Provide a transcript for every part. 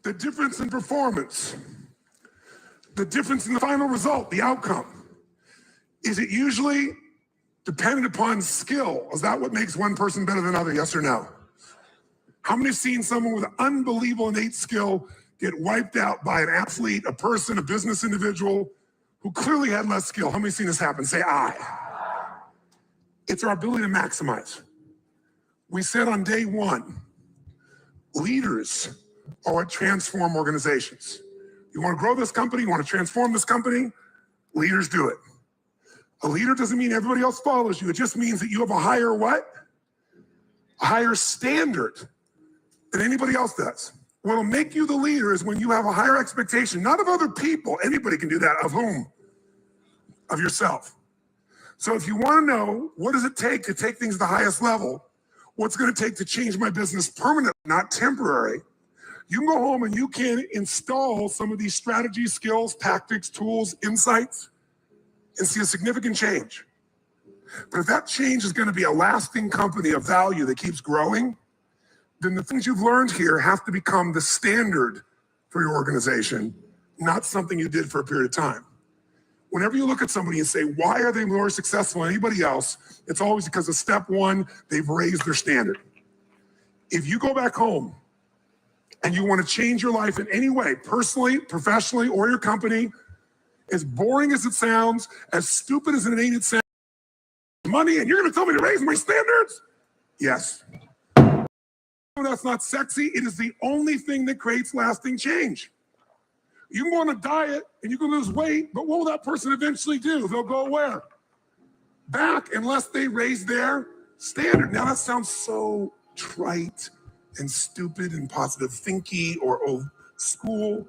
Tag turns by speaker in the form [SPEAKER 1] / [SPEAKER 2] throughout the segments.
[SPEAKER 1] the difference in performance, the difference in the final result, the outcome, is it usually dependent upon skill? Is that what makes one person better than another, yes or no? How many have seen someone with unbelievable innate skill get wiped out by an athlete, a person, a business individual who clearly had less skill? How many have seen this happen? Say aye. It's our ability to maximize. We said on day one, leaders are what transform organizations. You want to grow this company, you want to transform this company, leaders do it. A leader doesn't mean everybody else follows you. It just means that you have a higher what? A higher standard than anybody else does. What'll make you the leader is when you have a higher expectation, not of other people. Anybody can do that. Of whom? Of yourself. So if you want to know what does it take to take things to the highest level, what's going to take to change my business permanently, not temporary, you can go home and you can install some of these strategies, skills, tactics, tools, insights, and see a significant change. But if that change is going to be a lasting company of value that keeps growing, then the things you've learned here have to become the standard for your organization, not something you did for a period of time. Whenever you look at somebody and say, why are they more successful than anybody else? It's always because of step one, they've raised their standard. If you go back home and you want to change your life in any way, personally, professionally, or your company, as boring as it sounds, as stupid as it ain't, it sounds, money, and you're going to tell me to raise my standards? Yes. That's not sexy. It is the only thing that creates lasting change. You can go on a diet and you can lose weight, but what will that person eventually do? They'll go where? Back, unless they raise their standard. Now that sounds so trite and stupid and positive thinky or old school.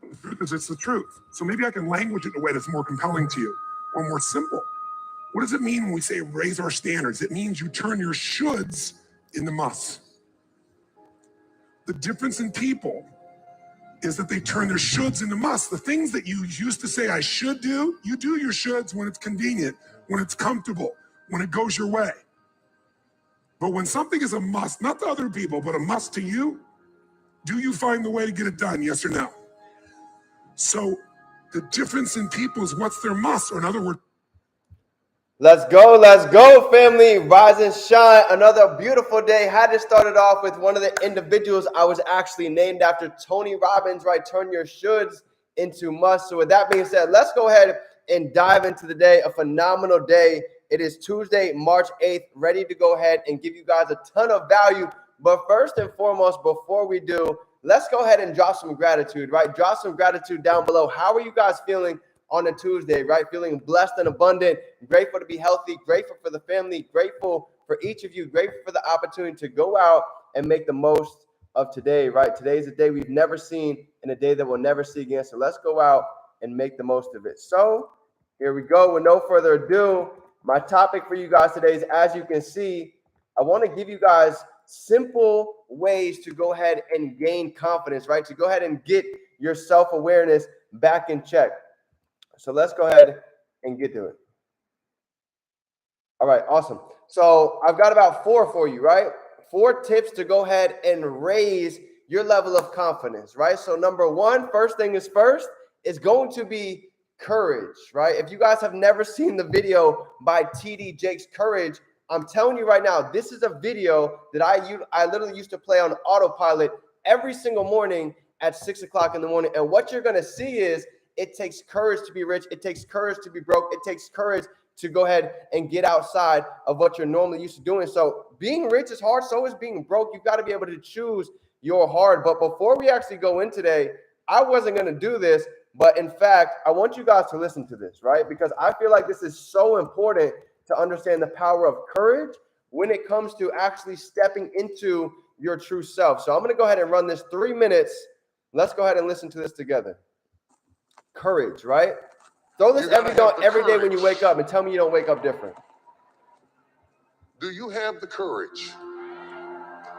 [SPEAKER 1] The truth is, it's the truth. So maybe I can language it in a way that's more compelling to you or more simple. What does it mean when we say raise our standards? It means you turn your shoulds into musts. The difference in people is that they turn their shoulds into musts. The things that you used to say I should do, you do your shoulds when it's convenient, when it's comfortable, when it goes your way. But when something is a must, not to other people, but a must to you, do you find the way to get it done, yes or no? So the difference in people is what's their must, or in other words,
[SPEAKER 2] let's go, family. Rise and shine. Another beautiful day. Had to start it off with one of the individuals I was actually named after, Tony Robbins, right? Turn your shoulds into musts. So with that being said, let's go ahead and dive into the day. A phenomenal day. It is Tuesday, March 8th, ready to go ahead and give you guys a ton of value. But first and foremost, before we do, let's go ahead and drop some gratitude, right? Drop some gratitude down below. How are you guys feeling on a Tuesday, right? Feeling blessed and abundant, grateful to be healthy, grateful for the family, grateful for each of you, grateful for the opportunity to go out and make the most of today, right? Today is a day we've never seen and a day that we'll never see again. So let's go out and make the most of it. So here we go. With no further ado, my topic for you guys today is, as you can see, I want to give you guys simple ways to go ahead and gain confidence, right? To go ahead and get your self-awareness back in check. So let's go ahead and get to it. All right, awesome. So I've got about 4 for you, right? 4 tips to go ahead and raise your level of confidence, right? So number 1, first thing is first, is going to be courage, right? If you guys have never seen the video by TD Jakes, Courage, I'm telling you right now, this is a video that I literally used to play on autopilot every single morning at 6 o'clock in the morning. And what you're going to see is, it takes courage to be rich. It takes courage to be broke. It takes courage to go ahead and get outside of what you're normally used to doing. So being rich is hard. So is being broke. You've got to be able to choose your hard. But before we actually go in today, I wasn't going to do this. But in fact, I want you guys to listen to this, right? Because I feel like this is so important to understand the power of courage when it comes to actually stepping into your true self. So I'm going to go ahead and run this 3 minutes. Let's go ahead and listen to this together. Courage, right? Throw this every day when you wake up and tell me you don't wake up different.
[SPEAKER 3] Do you have the courage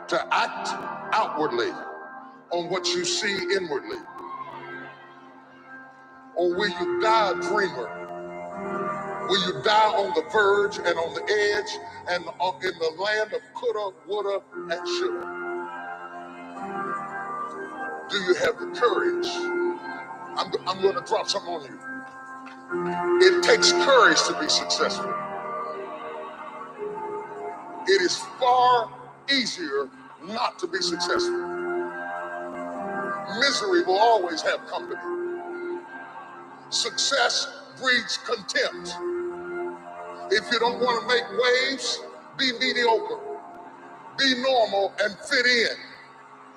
[SPEAKER 3] to act outwardly on what you see inwardly? Or will you die a dreamer? Will you die on the verge and on the edge and in the land of coulda, woulda, and shoulda? Do you have the courage? I'm going to drop something on you. It takes courage to be successful. It is far easier not to be successful. Misery will always have company. Success breeds contempt. If you don't want to make waves, be mediocre. Be normal and fit in.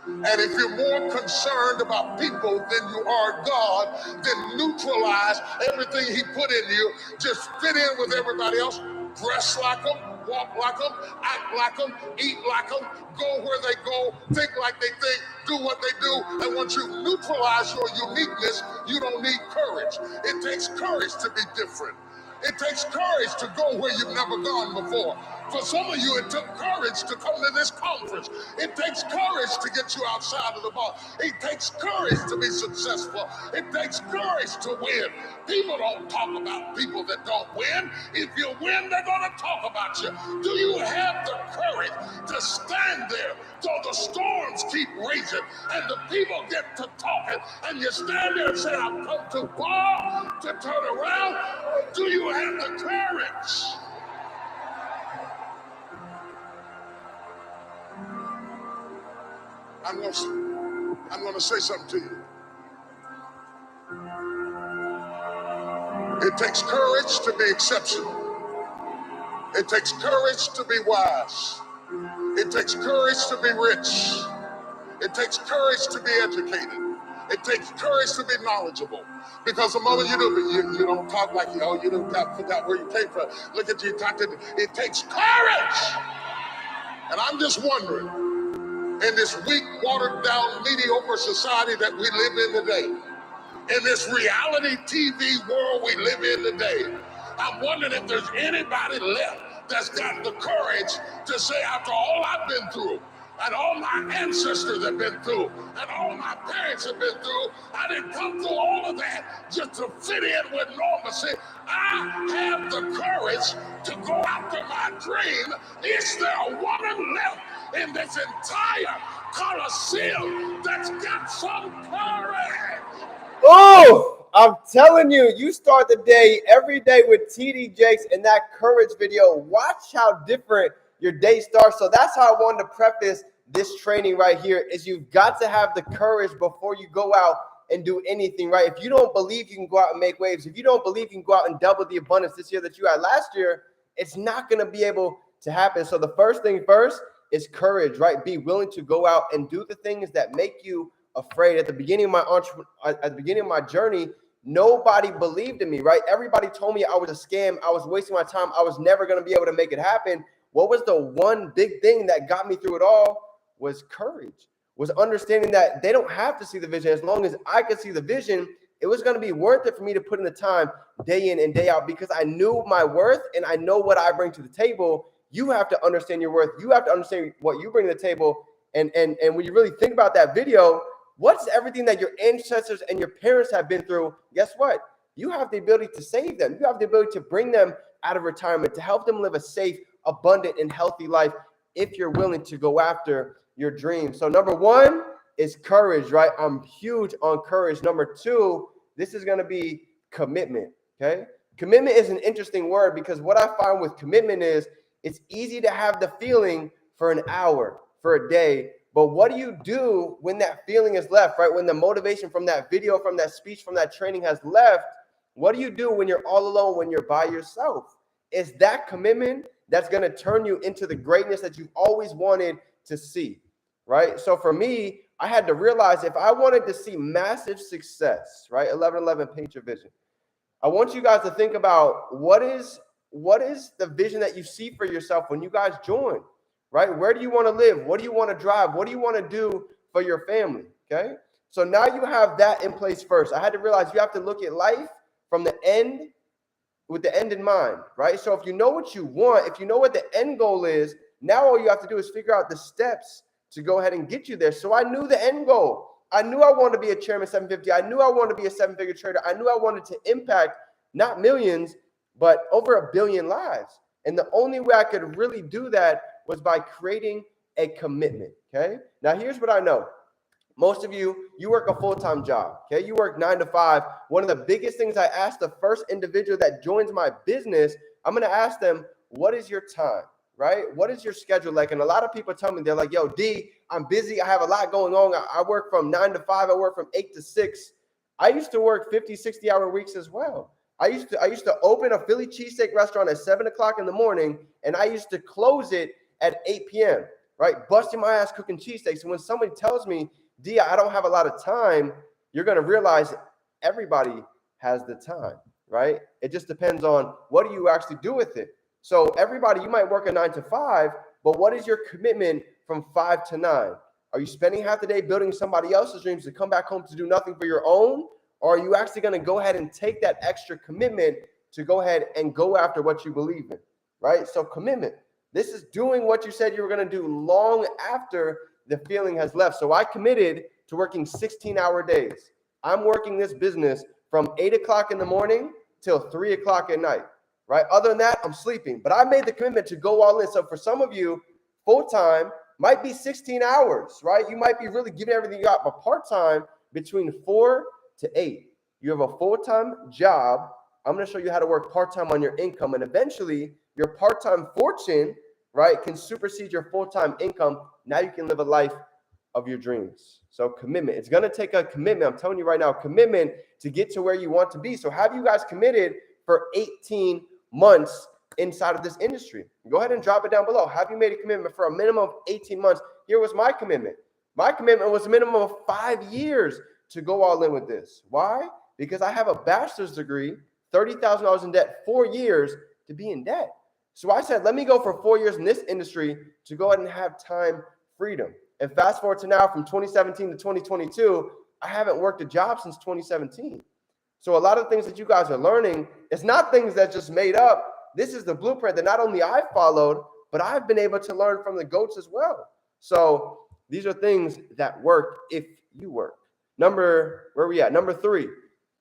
[SPEAKER 3] And if you're more concerned about people than you are God, then neutralize everything He put in you. Just fit in with everybody else. Dress like them, walk like them, act like them, eat like them, go where they go, think like they think, do what they do. And once you neutralize your uniqueness, you don't need courage. It takes courage to be different. It takes courage to go where you've never gone before. For some of you, it took courage to come to this conference. It takes courage to get you outside of the box. It takes courage to be successful. It takes courage to win. People don't talk about people that don't win. If you win, they're going to talk about you. Do you have the courage to stand there till the storms keep raging and the people get to talking and you stand there and say, I've come too far to turn around? Do you have the courage? I'm going to say something to you. It takes courage to be exceptional. It takes courage to be wise. It takes courage to be rich. It takes courage to be educated. It takes courage to be knowledgeable. Because the moment you do, you don't talk like, oh, you don't forgot where you came from. Look at you talking. It takes courage. And I'm just wondering, in this weak, watered down, mediocre society that we live in today, in this reality TV world we live in today, I'm wondering if there's anybody left that's got the courage to say, after all I've been through, and all my ancestors have been through, and all my parents have been through, I didn't come through all of that just to fit in with normalcy. I have the courage to go after my dream. Is there a woman left in this entire Coliseum that's got some courage?
[SPEAKER 2] Oh, I'm telling you, you start the day every day with TD Jakes and that courage video. Watch how different your day starts. So that's how I wanted to preface this training right here, is you've got to have the courage before you go out and do anything, right? If you don't believe you can go out and make waves, if you don't believe you can go out and double the abundance this year that you had last year, it's not going to be able to happen. So the first thing first is courage, right? Be willing to go out and do the things that make you afraid. At the beginning of my journey, nobody believed in me, right? Everybody told me I was a scam. I was wasting my time. I was never going to be able to make it happen. What was the one big thing that got me through it all? Was courage, was understanding that they don't have to see the vision. As long as I could see the vision, it was going to be worth it for me to put in the time day in and day out, because I knew my worth and I know what I bring to the table. You have to understand your worth. You have to understand what you bring to the table. And when you really think about that video, what's everything that your ancestors and your parents have been through? Guess what? You have the ability to save them. You have the ability to bring them out of retirement, to help them live a safe, abundant, and healthy life if you're willing to go after your dreams. So number one is courage, right? I'm huge on courage. Number two, this is going to be commitment, okay? Commitment is an interesting word, because what I find with commitment is it's easy to have the feeling for an hour, for a day, but what do you do when that feeling is left, right? When the motivation from that video, from that speech, from that training has left, what do you do when you're all alone, when you're by yourself? It's that commitment that's going to turn you into the greatness that you've always wanted to see, right? So for me, I had to realize if I wanted to see massive success, right? 1111 Paint Your Vision. I want you guys to think about what is the vision that you see for yourself when you guys join, right? Where do you want to live? What do you want to drive? What do you want to do for your family? Okay. So now you have that in place first. I had to realize you have to look at life from the end, with the end in mind, right? So if you know what you want, if you know what the end goal is, now all you have to do is figure out the steps to go ahead and get you there. So I knew the end goal. I knew I wanted to be a chairman 750. I knew I wanted to be a seven-figure trader. I knew I wanted to impact not millions, but over 1 billion lives. And the only way I could really do that was by creating a commitment, okay? Now, here's what I know. Most of you, you work a full-time job, okay? You work 9 to 5. One of the biggest things I ask the first individual that joins my business, I'm going to ask them, what is your time, right? What is your schedule like? And a lot of people tell me, they're like, yo, D, I'm busy. I have a lot going on. I work from 9 to 5. I work from 8 to 6. I used to work 50, 60-hour weeks as well. I used to open a Philly cheesesteak restaurant at 7 o'clock in the morning, and I used to close it at 8 p.m., right? Busting my ass cooking cheesesteaks. And when somebody tells me, D, I don't have a lot of time, you're going to realize everybody has the time, right? It just depends on what do you actually do with it. So everybody, you might work a 9 to 5, but what is your commitment from 5 to 9? Are you spending half the day building somebody else's dreams to come back home to do nothing for your own? Or are you actually going to go ahead and take that extra commitment to go ahead and go after what you believe in, right? So commitment. This is doing what you said you were going to do long after the feeling has left. So I committed to working 16-hour days. I'm working this business from 8 o'clock in the morning till 3 o'clock at night, right? Other than that, I'm sleeping. But I made the commitment to go all in. So for some of you, full-time might be 16 hours, right? You might be really giving everything you got, but part-time between 4 to 8. You have a full-time job. I'm going to show you how to work part-time on your income. And eventually, your part-time fortune, right, can supersede your full-time income. Now you can live a life of your dreams. So commitment. It's going to take a commitment. I'm telling you right now, commitment to get to where you want to be. So have you guys committed for 18 months inside of this industry? Go ahead and drop it down below. Have you made a commitment for a minimum of 18 months? Here was my commitment. My commitment was a minimum of 5 years to go all in with this. Why? Because I have a bachelor's degree, $30,000 in debt, 4 years to be in debt. So I said, let me go for 4 years in this industry to go ahead and have time freedom. And fast forward to now, from 2017 to 2022, I haven't worked a job since 2017. So a lot of things that you guys are learning, it's not things that just made up. This is the blueprint that not only I followed, but I've been able to learn from the GOATs as well. So these are things that work if you work. Where are we at? Number 3,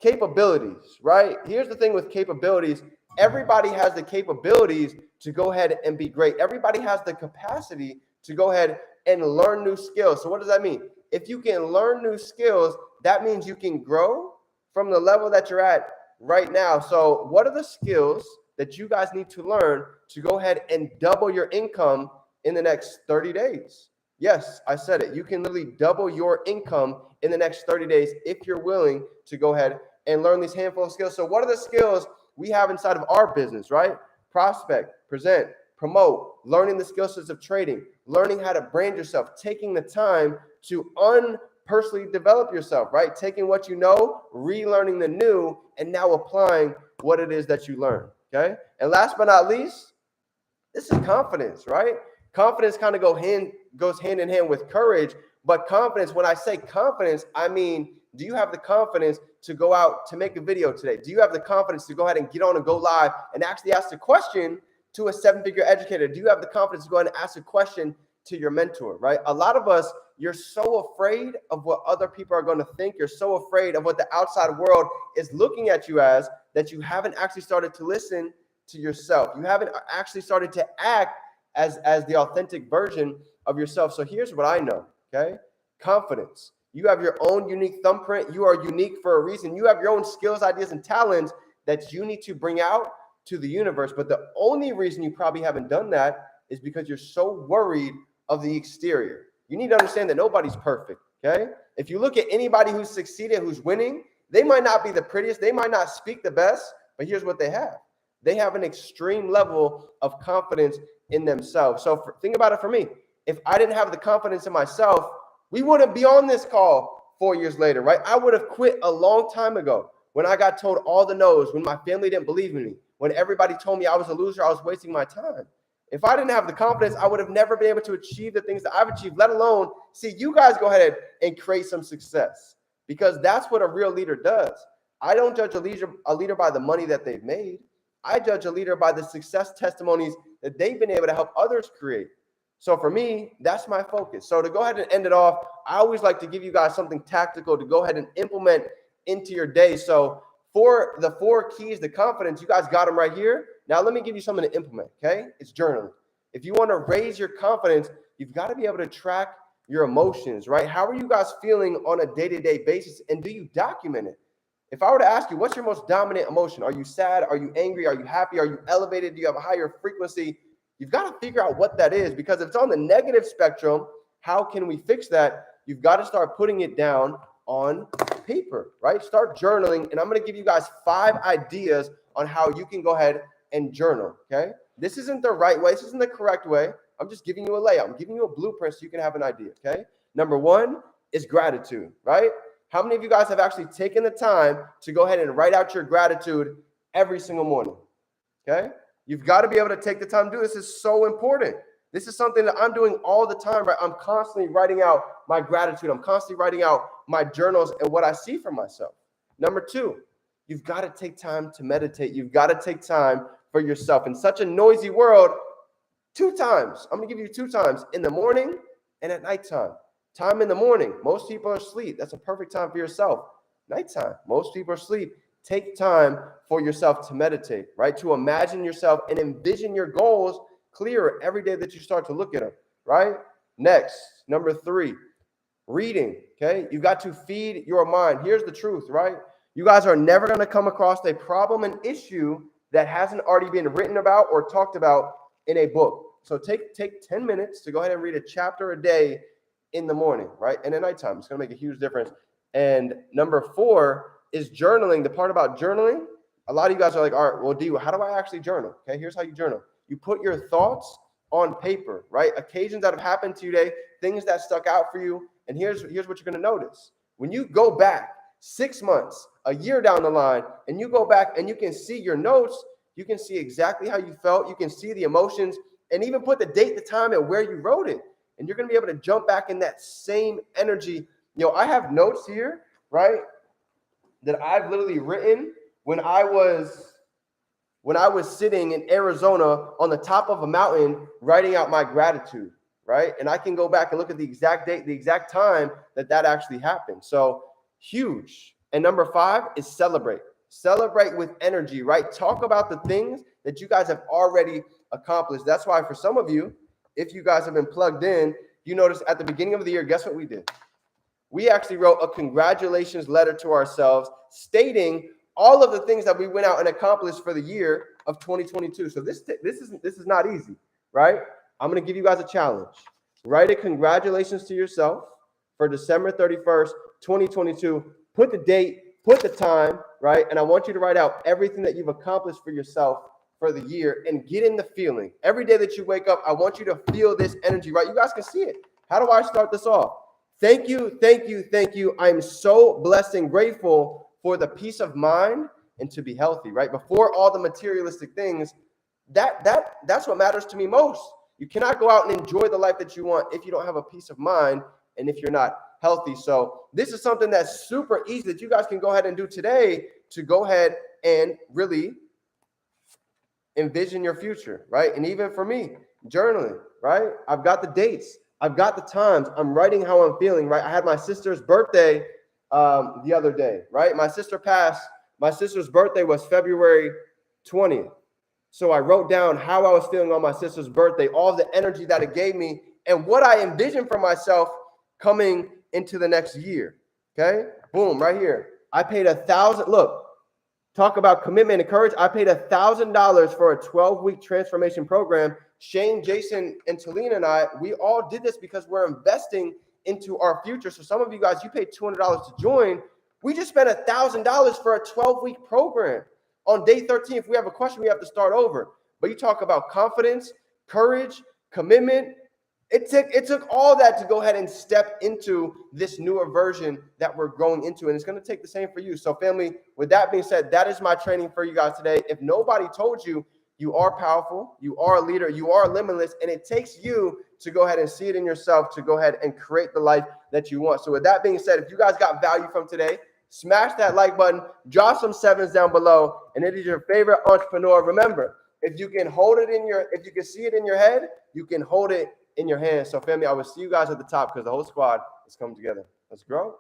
[SPEAKER 2] capabilities, right? Here's the thing with capabilities. Everybody has the capabilities to go ahead and be great. Everybody has the capacity to go ahead and learn new skills. So what does that mean? If you can learn new skills, that means you can grow from the level that you're at right now. So what are the skills that you guys need to learn to go ahead and double your income in the next 30 days? Yes, I said it. You can literally double your income in the next 30 days if you're willing to go ahead and learn these handful of skills. So what are the skills we have inside of our business, right? Prospect, present, promote, learning the skill sets of trading, learning how to brand yourself, taking the time to unpersonally develop yourself, right? Taking what you know, relearning the new, and now applying what it is that you learn, okay? And last but not least, this is confidence, right? Confidence kind of goes hand in hand with courage, but confidence, when I say confidence, I mean, do you have the confidence to go out to make a video today? Do you have the confidence to go ahead and get on and go live and actually ask a question to a 7-figure educator? Do you have the confidence to go ahead and ask a question to your mentor, right? A lot of us, you're so afraid of what other people are going to think. You're so afraid of what the outside world is looking at you as, that you haven't actually started to listen to yourself. You haven't actually started to act as the authentic version of yourself. So here's what I know, okay? Confidence. You have your own unique thumbprint. You are unique for a reason. You have your own skills, ideas, and talents that you need to bring out to the universe. But the only reason you probably haven't done that is because you're so worried of the exterior. You need to understand that nobody's perfect, okay? If you look at anybody who's succeeded, who's winning, they might not be the prettiest, they might not speak the best, but here's what they have. They have an extreme level of confidence in themselves. So think about it for me. If I didn't have the confidence in myself, we wouldn't be on this call 4 years later, right? I would have quit a long time ago when I got told all the no's, when my family didn't believe in me, when everybody told me I was a loser, I was wasting my time. If I didn't have the confidence, I would have never been able to achieve the things that I've achieved, let alone see you guys go ahead and create some success, because that's what a real leader does. I don't judge a leader by the money that they've made. I judge a leader by the success testimonies that they've been able to help others create. So for me, that's my focus. So to go ahead and end it off, I always like to give you guys something tactical to go ahead and implement into your day. So for the 4 keys to confidence, you guys got them right here. Now let me give you something to implement, okay? It's journaling. If you want to raise your confidence, you've got to be able to track your emotions, right? How are you guys feeling on a day-to-day basis? And do you document it? If I were to ask you, what's your most dominant emotion? Are you sad? Are you angry? Are you happy? Are you elevated? Do you have a higher frequency? You've got to figure out what that is, because if it's on the negative spectrum, how can we fix that? You've got to start putting it down on paper, right? Start journaling. And I'm going to give you guys 5 ideas on how you can go ahead and journal, okay? This isn't the right way. This isn't the correct way. I'm just giving you a layout. I'm giving you a blueprint so you can have an idea, okay? Number 1 is gratitude, right? How many of you guys have actually taken the time to go ahead and write out your gratitude every single morning, okay? You've got to be able to take the time to do this. This is so important. This is something that I'm doing all the time, right? I'm constantly writing out my gratitude. I'm constantly writing out my journals and what I see for myself. Number 2, you've got to take time to meditate. You've got to take time for yourself. In such a noisy world, 2 times. I'm going to give you 2 times, in the morning and at nighttime. Time in the morning. Most people are asleep. That's a perfect time for yourself. Nighttime. Most people are asleep. Take time for yourself to meditate, right? To imagine yourself and envision your goals clearer every day that you start to look at them, right? Next, number 3, reading, okay? You've got to feed your mind. Here's the truth, right? You guys are never going to come across a problem, an issue that hasn't already been written about or talked about in a book. So take 10 minutes to go ahead and read a chapter a day in the morning, right? And at nighttime. It's going to make a huge difference. And number 4 is journaling. The part about journaling, a lot of you guys are like, all right, well, D, how do I actually journal? Okay, here's how you journal. You put your thoughts on paper, right? Occasions that have happened to you today, things that stuck out for you. And here's what you're going to notice. When you go back 6 months, a year down the line, and you go back and you can see your notes, you can see exactly how you felt. You can see the emotions and even put the date, the time, and where you wrote it. And you're going to be able to jump back in that same energy. You know, I have notes here, right, that I've literally written when I was sitting in Arizona on the top of a mountain writing out my gratitude, right? And I can go back and look at the exact date, the exact time that actually happened. So huge. And number 5 is celebrate. Celebrate with energy, right? Talk about the things that you guys have already accomplished. That's why for some of you, if you guys have been plugged in, you notice at the beginning of the year, guess what we did? We actually wrote a congratulations letter to ourselves stating all of the things that we went out and accomplished for the year of 2022. So this is not easy, right? I'm going to give you guys a challenge. Write a congratulations to yourself for December 31st, 2022. Put the date, put the time, right? And I want you to write out everything that you've accomplished for yourself for the year and get in the feeling. Every day that you wake up, I want you to feel this energy, right? You guys can see it. How do I start this off? Thank you, thank you, thank you. I'm so blessed and grateful for the peace of mind and to be healthy, right? Before all the materialistic things, that's what matters to me most. You cannot go out and enjoy the life that you want if you don't have a peace of mind and if you're not healthy. So this is something that's super easy that you guys can go ahead and do today to go ahead and really envision your future, right? And even for me, journaling, right? I've got the dates. I've got the times. I'm writing how I'm feeling, right? I had my sister's birthday the other day, right? My sister passed. My sister's birthday was February 20th. So I wrote down how I was feeling on my sister's birthday, all the energy that it gave me, and what I envisioned for myself coming into the next year. Okay? Boom, right here. I paid $1,000. Look, talk about commitment and courage. I paid $1,000 for a 12-week transformation program. Shane, Jason, and Talina and I, we all did this because we're investing into our future. So some of you guys, you paid $200 to join. We just spent $1,000 for a 12-week program. On day 13, if we have a question, we have to start over. But you talk about confidence, courage, commitment. It took all that to go ahead and step into this newer version that we're going into. And it's going to take the same for you. So family, with that being said, that is my training for you guys today. If nobody told you, you are powerful, you are a leader, you are limitless, and it takes you to go ahead and see it in yourself to go ahead and create the life that you want. So with that being said, if you guys got value from today, smash that like button, drop some 7s down below, and it is your favorite entrepreneur. Remember, if you can see it in your head, you can hold it in your hands. So family, I will see you guys at the top because the whole squad is coming together. Let's grow.